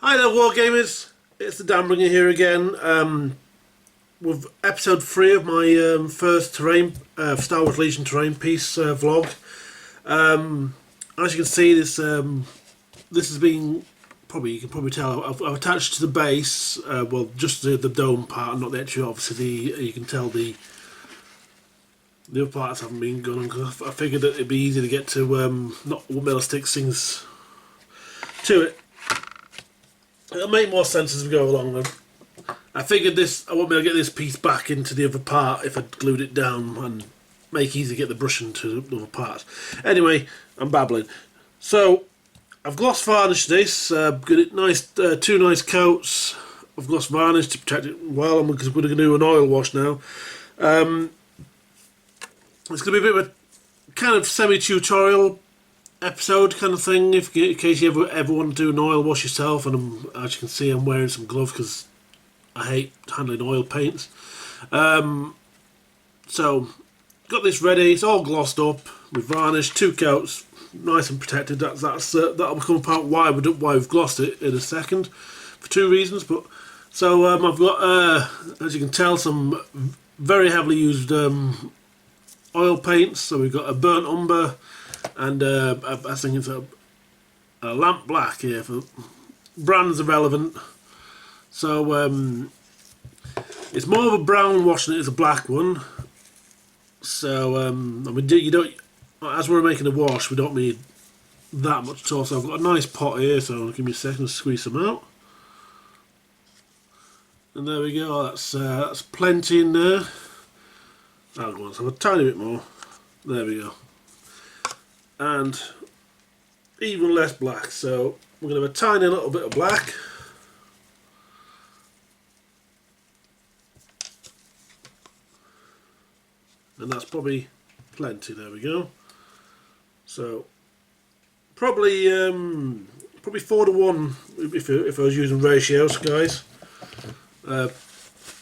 Hi there, Wargamers. It's the DanBringa here again with episode 3 of my first terrain Star Wars Legion terrain piece vlog. As you can see, this has been you can probably tell I've attached to the base, well, just the dome part, not the actual. Obviously, you can tell the other parts haven't been gone on because I figured that it'd be easy to get to. Not be able to stick things to it. It'll make more sense as we go along. I figured I won't be able to get this piece back into the other part if I glued it down and make easy to get the brush into the other parts. Anyway, I'm babbling. So I've gloss varnished this. Got it nice, 2 nice coats of gloss varnish to protect it well. Because we're going to do an oil wash now. It's going to be a bit of a kind of semi-tutorial episode kind of thing, in case you ever want to do an oil wash yourself. And as you can see, I'm wearing some gloves because I hate handling oil paints. So got this ready. It's all glossed up with varnish, 2 coats, nice and protected. That'll become part why we've glossed it in a second, for 2 reasons. But so I've got, as you can tell, some very heavily used oil paints. So we've got a burnt umber. And I think it's a lamp black here. For brands are relevant, so it's more of a brown wash than it is a black one. So I mean, you don't, as we're making a wash, we don't need that much at all. So I've got a nice pot here. So give me a second to squeeze some out, and there we go. That's plenty in there. I'll go on, so a tiny bit more. There we go. And even less black, so we're going to have a tiny little bit of black. And that's probably plenty. There we go. So probably 4 to 1 if I was using ratios, guys.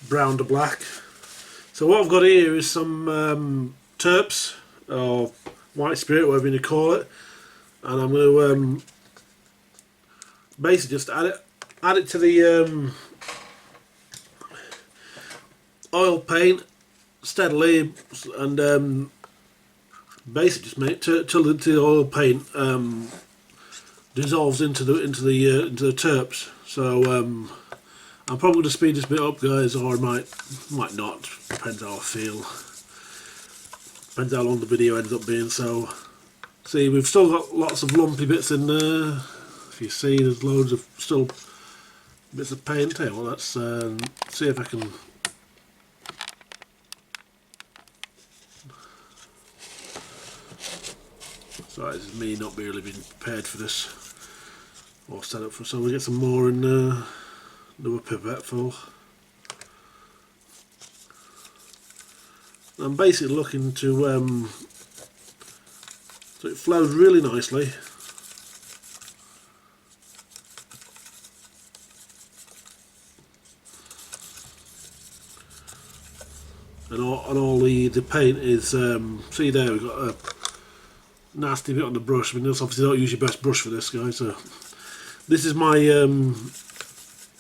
Brown to black. So what I've got here is some terps, or white spirit, whatever you call it, and I'm going to basically just add it to the oil paint steadily, and basically just make till the oil paint dissolves into the terps. So I'm probably going to speed this bit up, guys, or I might not. Depends how I feel. Depends how long the video ends up being. So, see, we've still got lots of lumpy bits in there. If you see, there's loads of still bits of paint here. Well, let's see if I can. Sorry, this is me not really being prepared for this or set up for. So we get some more in another pipette full. I'm basically looking to so it flows really nicely, and all the paint is see there, we've got a nasty bit on the brush. I mean, obviously don't use your best brush for this, guys. So this is my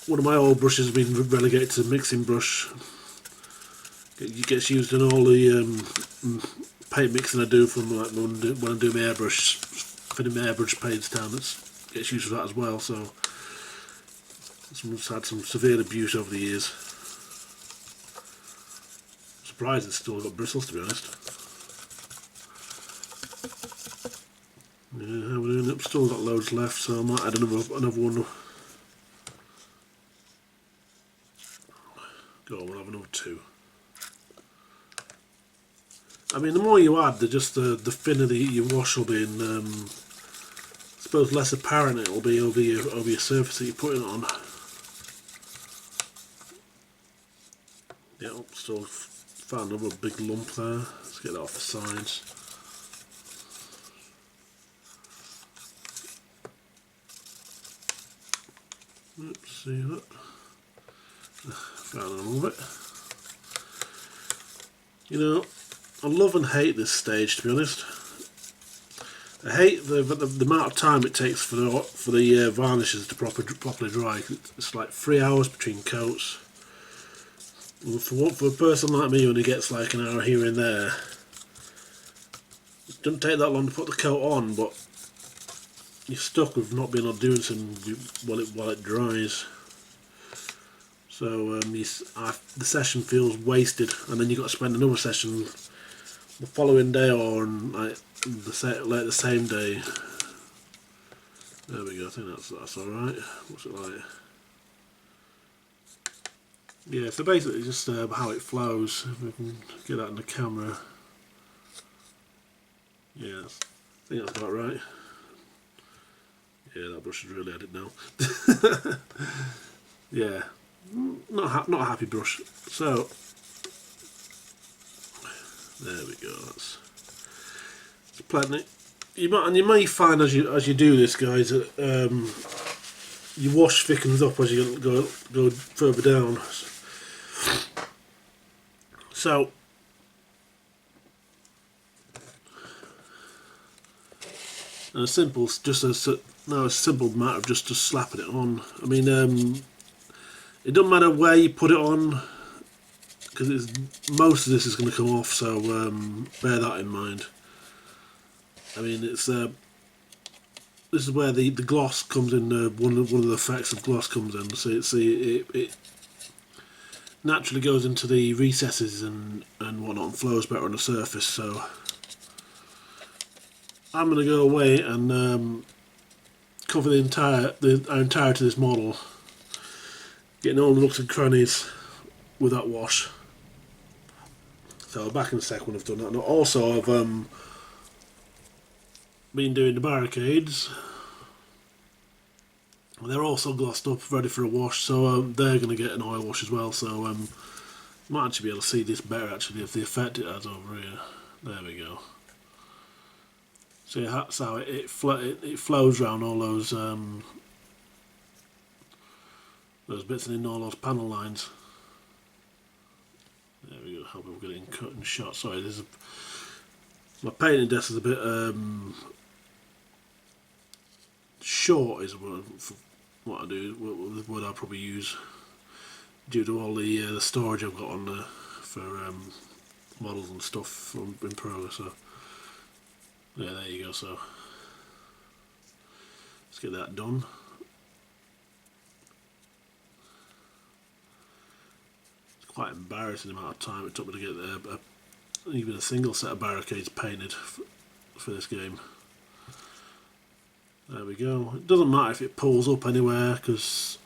one of my old brushes has been relegated to mixing brush. It gets used in all the paint mixing I do from, like, when I do my airbrush, fitting my airbrush paints down. It gets used for that as well. So it's had some severe abuse over the years. Surprised it's still got bristles, to be honest. Yeah, how we're doing it. Still got loads left, so I might add another one. Go on, we'll have another 2. I mean, the more you add, the thinner your wash will be, and I suppose less apparent it will be over your surface that you're putting it on. Yeah, still found another big lump there. Let's get that off the sides. Oops, see that? Found a little bit. You know, I love and hate this stage, to be honest. I hate the amount of time it takes for the varnishes to properly dry. It's like 3 hours between coats. Well, for a person like me, when he gets like an hour here and there, it doesn't take that long to put the coat on, but you're stuck with not being able to do anything while it dries. So the session feels wasted, and then you've got to spend another session the following day or like the same day. There we go. I think that's all right. What's it like? Yeah. So basically, just how it flows. If we can get that in the camera. Yeah, I think that's about right. Yeah, that brush is really at it now. Yeah, not a happy brush. So there we go. That's plenty. You may find as you do this, guys, that your wash thickens up as you go further down. So a simple matter of just slapping it on. I mean, it doesn't matter where you put it on, because most of this is going to come off. So bear that in mind. I mean, this is where the gloss comes in. One of the effects of gloss comes in. So it naturally goes into the recesses and whatnot, and flows better on the surface. So I'm going to go away and cover the entirety of this model, getting all the nooks and crannies with that wash. So back in a sec when I've done that. And also I've been doing the barricades. They're also glossed up, ready for a wash, so they're going to get an oil wash as well. So you might actually be able to see this better actually of the effect it has over here. There we go. See, that's how it flows around all those bits and in all those panel lines. There we go. Hope we'll get it in cut and shot. Sorry, my painting desk is a bit short. Is what I do. What the word I'll probably use due to all the storage I've got on there for models and stuff in progress. So yeah, there you go. So let's get that done. It's quite embarrassing the amount of time it took me to get even a single set of barricades painted for this game. There we go. It doesn't matter if it pulls up anywhere, because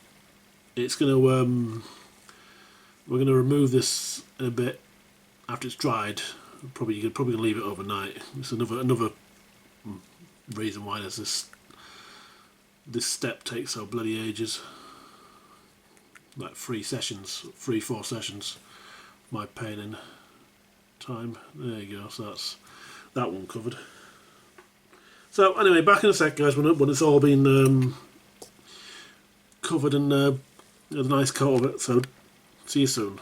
it's going to we're going to remove this in a bit after it's dried. You could probably leave it overnight. It's another reason why there's this step takes so bloody ages. Like 4 sessions. My painting time. There you go. So that's that one covered. So anyway, back in a sec, guys, when it's all been covered and a nice coat of it. So see you soon.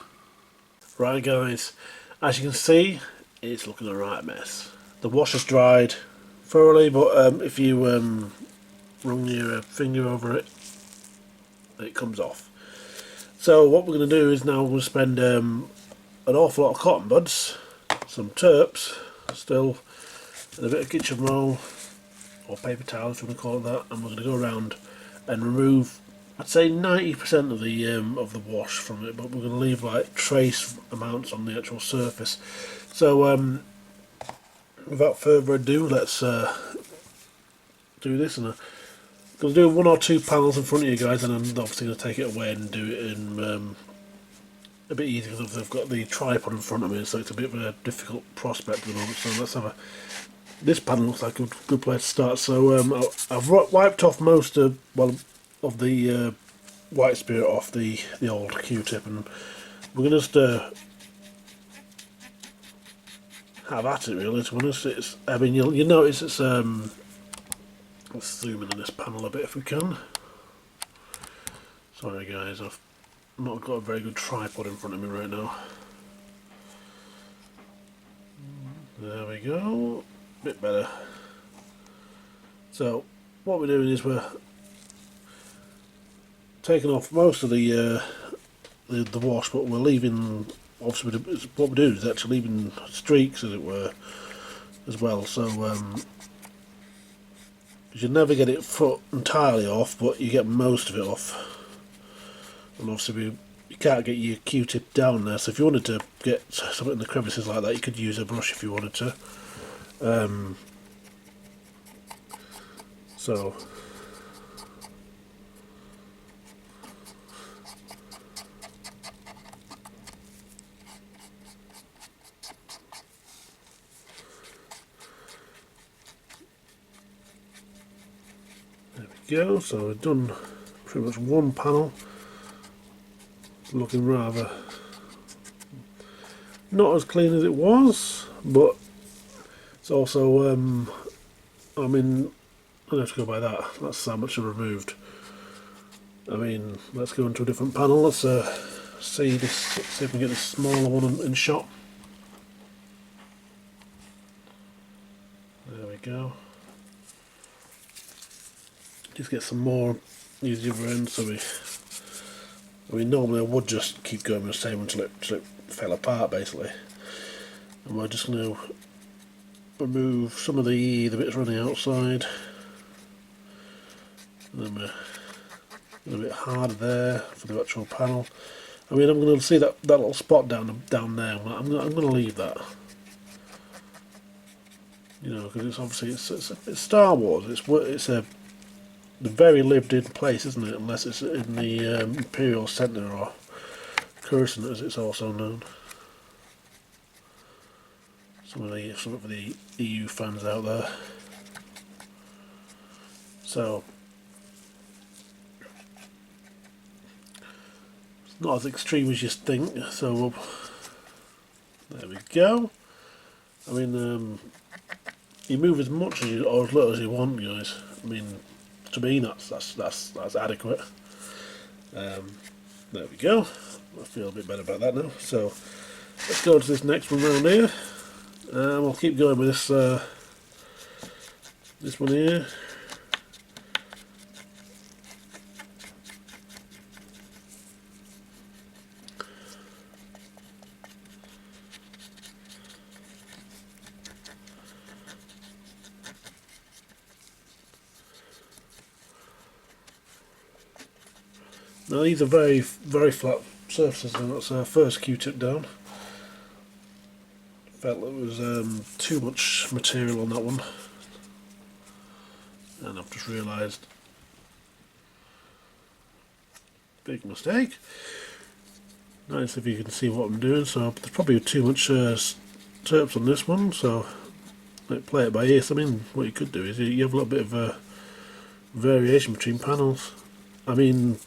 Right, guys, as you can see, it's looking a right mess. The wash has dried thoroughly, but if you run your finger over it, it comes off. So what we're going to do is now we're going to spend an awful lot of cotton buds, some terps still, and a bit of kitchen roll or paper towel if you want to call it that, and we're going to go around and remove, I'd say 90% of the wash from it, but we're going to leave like trace amounts on the actual surface. So without further ado, let's do this, and I'm going to do 1 or 2 panels in front of you guys, and I'm obviously going to take it away and do it in a bit easier because I've got the tripod in front of me, so it's a bit of a difficult prospect at the moment. So let's have a. This panel looks like a good place to start. So I've wiped off most of the white spirit off the old Q-tip, and we're going to just have at it really. To be honest, I mean you'll notice it's let's zoom in on this panel a bit if we can. Sorry guys, I've not got a very good tripod in front of me right now. There we go. Bit better. So what we're doing is we're taking off most of the wash, but we're leaving, obviously what we're doing is actually leaving streaks, as it were, as well. So you never get it entirely off, but you get most of it off. And obviously you can't get your Q-tip down there, so if you wanted to get something in the crevices like that, you could use a brush if you wanted to. So there we go, so we've done pretty much one panel, looking rather not as clean as it was, but it's also I mean, I'll have to go by that. That's how much I removed. I mean, let's go into a different panel. Let's see if we can get this smaller one in shot. There we go. Just get some more, use the other end. So I mean, normally I would just keep going with the same until it fell apart, basically. And we're just going to remove some of the bits running outside. And then we're a bit harder there for the actual panel. I mean, I'm going to see that little spot down there. I'm going to leave that. You know, because it's obviously it's Star Wars. It's a very lived-in place, isn't it? Unless it's in the Imperial Centre or Coruscant, as it's also known. Something for the EU fans out there. So it's not as extreme as you think. So there we go. I mean, you move as much as or as little as you want, guys. I mean, to me, that's adequate. There we go. I feel a bit better about that now. So let's go to this next one round here. We'll keep going with this one here. Now these are very flat surfaces, and that's our first Q-tip down. Felt there was too much material on that one, and I've just realised, big mistake. Nice if you can see what I'm doing. So there's probably too much terps on this one, so play it by ear. So I mean, what you could do is you have a little bit of a variation between panels. I mean,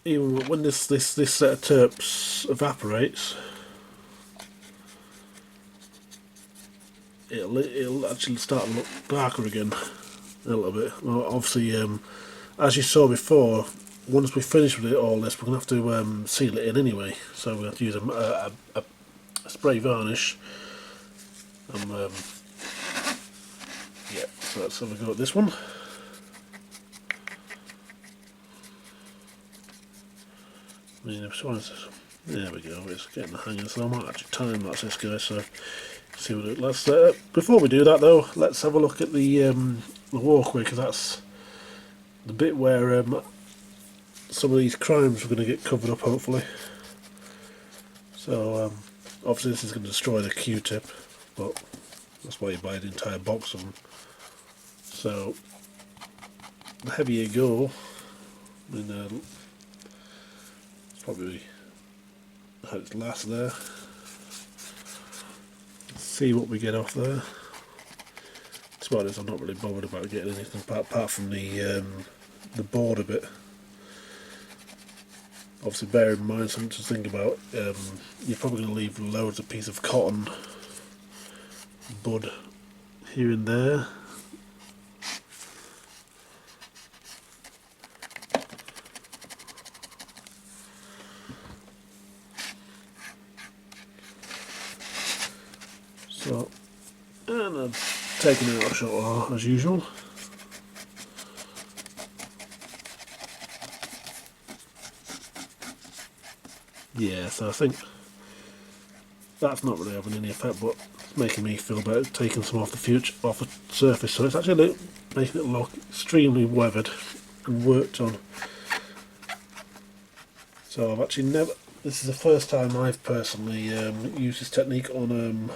even when this set of terps evaporates, it'll actually start to look darker again a little bit. Well, obviously, as you saw before, once we finish with all this, we're going to have to seal it in anyway. So we're going to have to use a spray varnish. Yeah, so let's have a go at this one. I mean, there we go, it's getting the hang of it, so I might actually time lapse this guy, so see what it. Let's before we do that though, let's have a look at the walkway, because that's the bit where some of these crimes are going to get covered up, hopefully. So obviously this is going to destroy the Q-tip, but that's why you buy the entire box of them. So the heavier you go, I mean, probably how it's last there. Let's see what we get off there. To be honest, I'm not really bothered about getting anything apart from the border bit. Obviously, bear in mind something to think about. You're probably going to leave loads of piece of cotton bud here and there. So, and I'll taking it out of shot as usual. Yeah, so I think that's not really having any effect, but it's making me feel better taking some off the surface. So it's actually making it look extremely weathered and worked on. So I've actually never. This is the first time I've personally used this technique on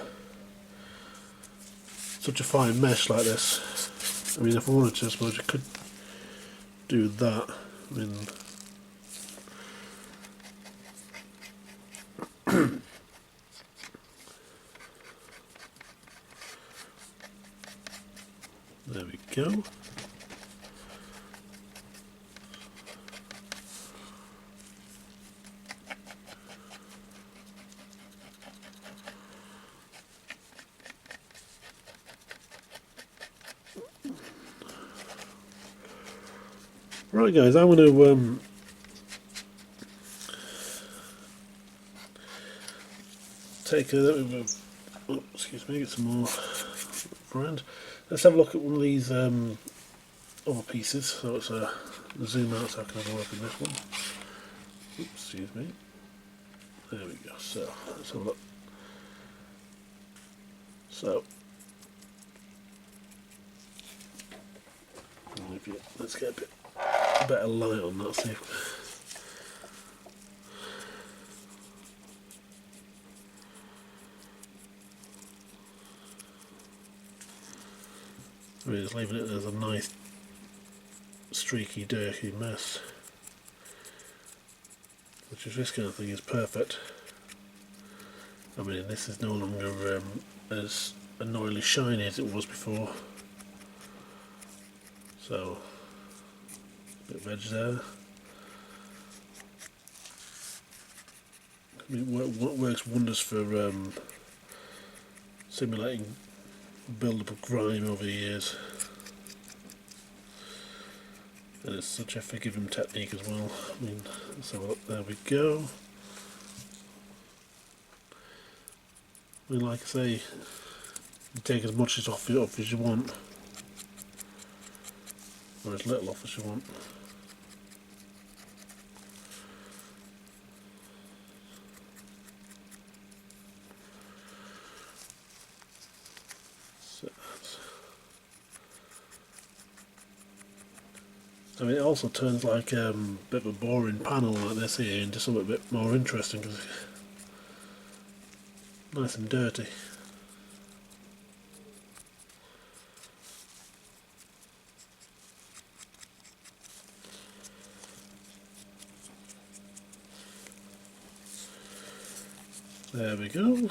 such a fine mesh like this. I mean, if I wanted to, I suppose I could do that. I mean. There we go. Right guys, I'm going to take a excuse me, get some more brand. Let's have a look at one of these other pieces. So it's a zoom out so I can have a look at this one. Oops, excuse me. There we go. So let's have a look. So let's get a bit better light on that. See if we're just leaving it as a nice streaky, dirty mess, which is this kind of thing is perfect. I mean, this is no longer as annoyingly shiny as it was before. So, a bit of edge there. I mean, it works wonders for simulating build-up of grime over the years. And it's such a forgiving technique as well. I mean, let's have a look. There we go. I mean, like I say, you take as much off as you want, or as little off as you want. I mean, it also turns like a bit of a boring panel like this here into something a bit more interesting because it's nice and dirty. There we go.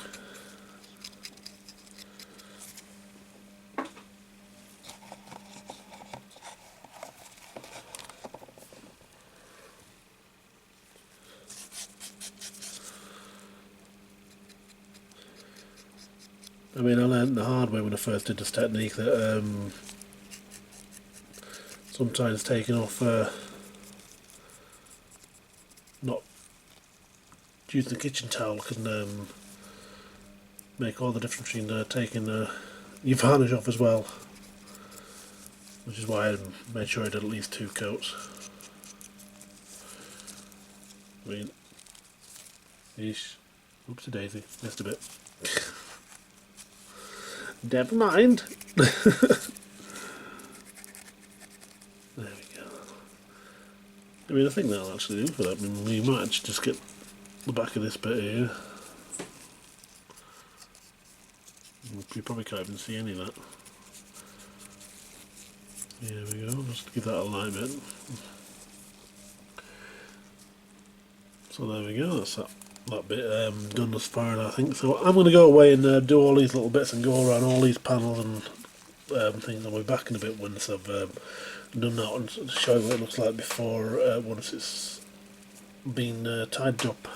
I mean, I learned the hard way when I first did this technique that sometimes taking off, not using the kitchen towel can make all the difference between taking your varnish off as well, which is why I made sure I did at least 2 coats. I mean, oopsie daisy, missed a bit. Never mind. There we go. I mean, I think that'll actually do for that. I mean, we might actually just get the back of this bit here. You probably can't even see any of that. There we go, just give that a light bit. So there we go, that's that bit done as far, I think. So I'm going to go away and do all these little bits and go around all these panels and things. I'll be back in a bit once I've done that and show you what it looks like before, once it's been tidied up.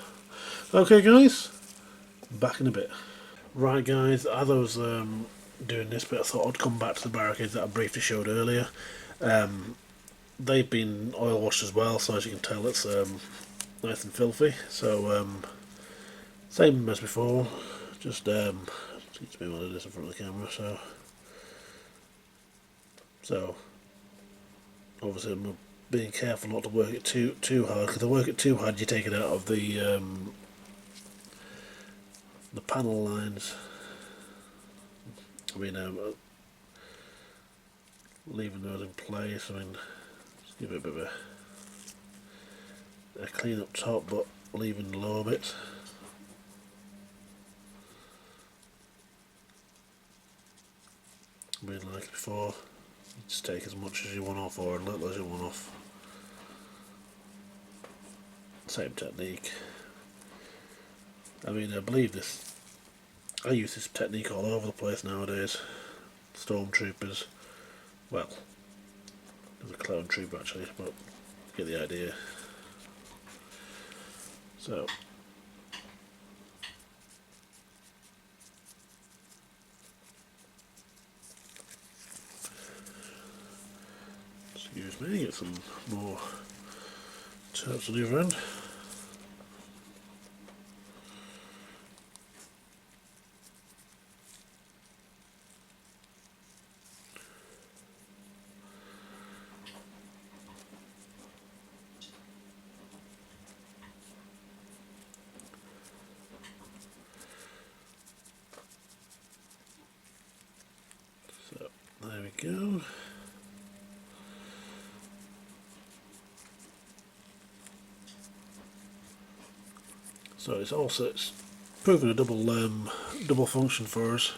Okay guys, back in a bit. Right guys, as I was doing this bit, I thought I'd come back to the barricades that I briefly showed earlier. They've been oil washed as well, so as you can tell it's nice and filthy. So same as before, just teach me what it is in front of the camera. So So obviously I'm being careful not to work it too hard, because if I work it too hard you take it out of the panel lines. I mean, leaving those in place. I mean, just give it a bit of a clean up top, but leaving the lower bits. I mean, like before, you just take as much as you want off or as little as you want off. Same technique. I mean, I use this technique all over the place nowadays. Stormtroopers, well, there's a clone trooper actually, but you get the idea. So, excuse me, get some more turps on the other end. So, there we go. So it's proven a double function for us,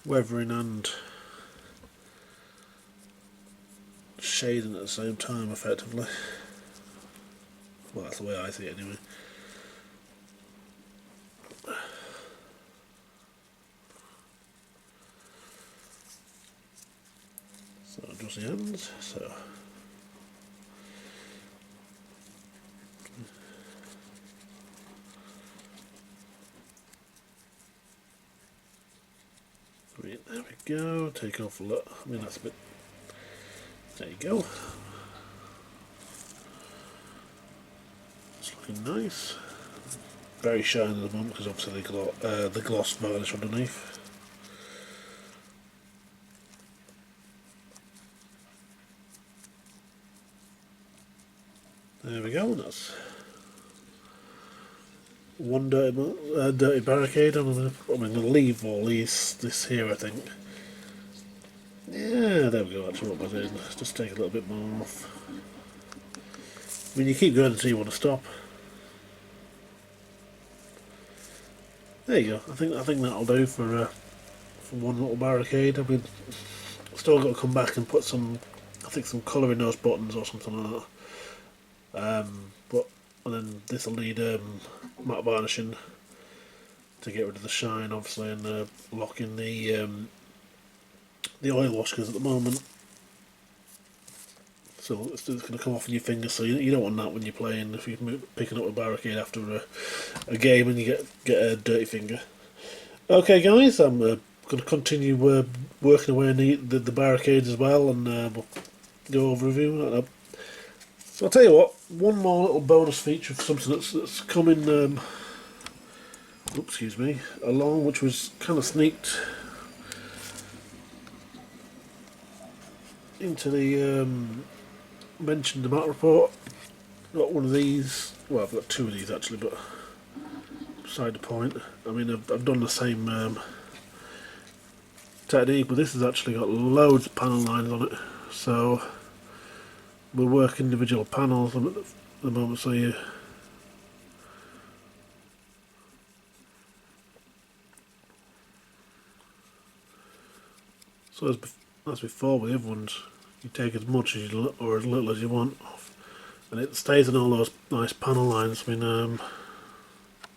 weathering and shading at the same time effectively. Well, that's the way I see it anyway. So just the ends. So there we go. Take off a lot. I mean, that's a bit. There you go. It's looking nice. Very shiny at the moment because obviously the gloss varnish underneath. There we go. That's one dirty barricade. I'm going to leave all this here, I think. Yeah, there we go. That's what I was in. Let's just take a little bit more off. I mean, you keep going until you want to stop. There you go. I think that'll do for one little barricade. I mean, still got to come back and put some colour in those buttons or something like that. And then this will need matte varnishing to get rid of the shine, obviously, and lock in the oil wash, because at the moment, so it's going to come off in your fingers, so you don't want that when you're playing. If you're picking up a barricade after a game and you get a dirty finger. Okay, guys, I'm going to continue working away on the barricades as well, and we'll go over review that. So I'll tell you what, one more little bonus feature of something that's coming, excuse me, along, which was kind of sneaked into the mentioned the map report. Got one of these. Well, I've got two of these actually, but beside the point. I mean, I've done the same technique, but this has actually got loads of panel lines on it. So we'll work individual panels at the moment. So you. So as before with the other ones, you take as much as or as little as you want off, and it stays in all those nice panel lines. I mean,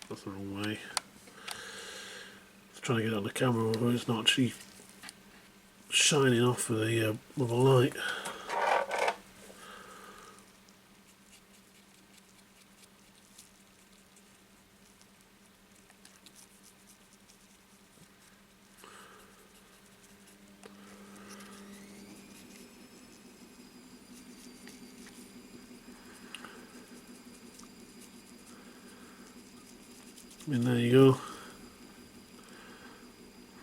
that's the wrong way. Trying to get it on the camera where it's not actually shining off with the light. I mean, there you go.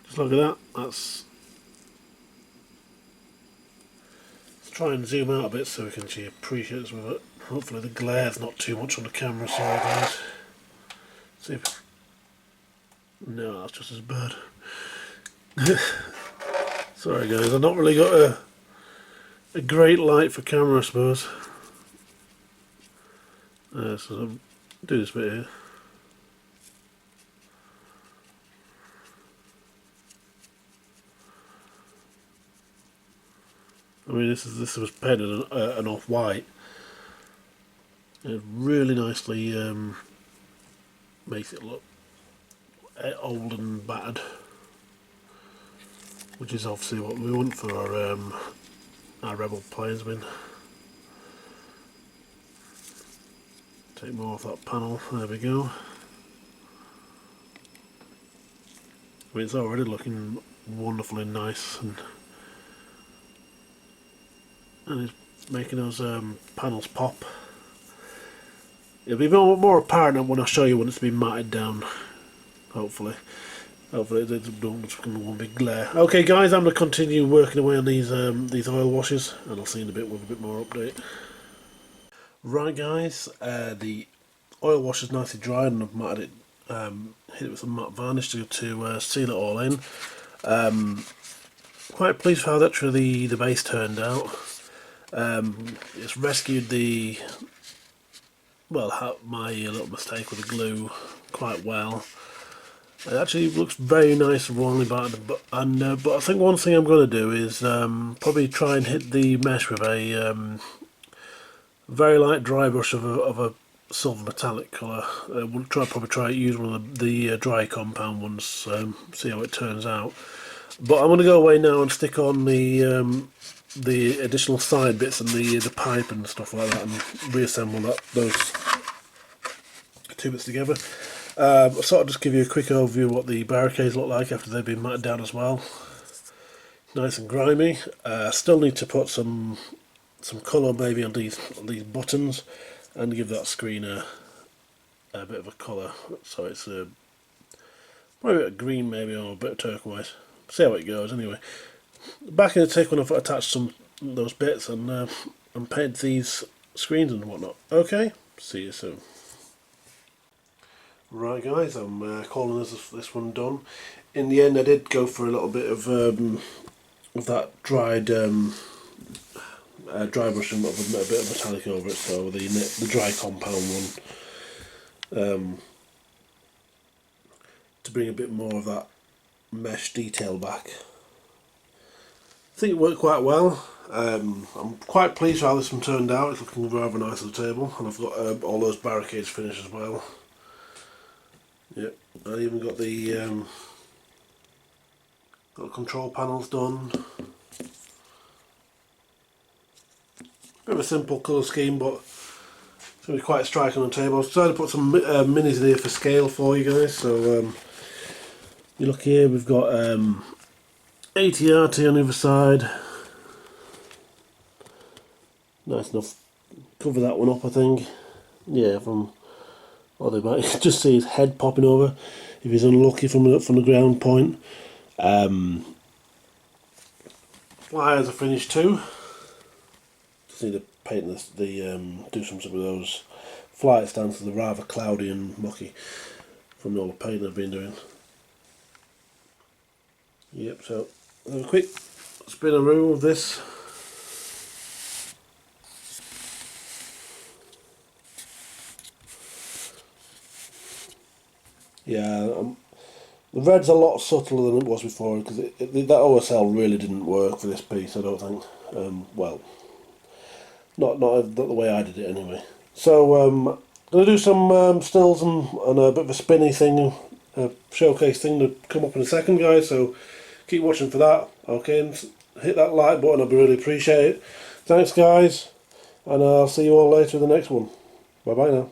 Just look at that. That's try and zoom out a bit so we can see appreciate this with it. Hopefully the glare's not too much on the camera, sorry guys. See if... No, that's just as bad. Sorry guys, I've not really got a great light for camera, I suppose. So I'll do this bit here. I mean, this was painted an off-white. It really nicely makes it look old and battered, which is obviously what we want for our Rebel planes. Take more off that panel. There we go. I mean, it's already looking wonderfully nice, and it's making those panels pop. It'll be more apparent when I show you when it's been matted down. Hopefully it don't become one big glare. Okay, guys, I'm going to continue working away on these oil washes, and I'll see you in a bit with a bit more update. Right, guys, the oil wash is nicely dried, and I've matted it, hit it with some matte varnish to seal it all in. Quite pleased with how actually the base turned out. It's rescued my little mistake with the glue quite well. It actually looks very nice and wrongly battered, but I think one thing I'm going to do is probably try and hit the mesh with a very light dry brush of a silver metallic colour. We'll probably try use one of the dry compound ones, see how it turns out. But I'm going to go away now and stick on the additional side bits and the pipe and stuff like that, and reassemble those two bits together. I'll sort of just give you a quick overview of what the barricades look like after they've been matted down as well. Nice and grimy. Still need to put some colour maybe on these buttons, and give that screen a bit of a colour. So it's probably a bit of green maybe, or a bit of turquoise. See how it goes anyway. Back in the tick when I've attached some of those bits and painted these screens and whatnot. Okay, see you soon. Right, guys, I'm calling this one done. In the end, I did go for a little bit of that dried dry brush and a bit of metallic over it, so the dry compound one, to bring a bit more of that mesh detail back. I think it worked quite well. I'm quite pleased with how this one turned out. It's looking rather nice on the table, and I've got all those barricades finished as well. Yep, I even got the control panels done. Bit of a simple colour scheme, but it's going to be quite striking on the table. I've decided to put some minis in here for scale for you guys. So you look here, we've got ATRT on the other side. Nice enough. Cover that one up, I think. Yeah, they might just see his head popping over if he's unlucky from the ground point. Flyers are finished too. Just need to paint do some of those flight stands, so they're rather cloudy and mucky from all the painting I've been doing. Yep, so have a quick spin-a-roo of this. Yeah, the red's a lot subtler than it was before, because that OSL really didn't work for this piece, I don't think. Well, not the way I did it anyway. So I'm going to do some stills and a bit of a spinny thing, a showcase thing to come up in a second, guys, so keep watching for that. Okay, and hit that like button, I'd really appreciate it. Thanks, guys, and I'll see you all later in the next one. Bye bye now.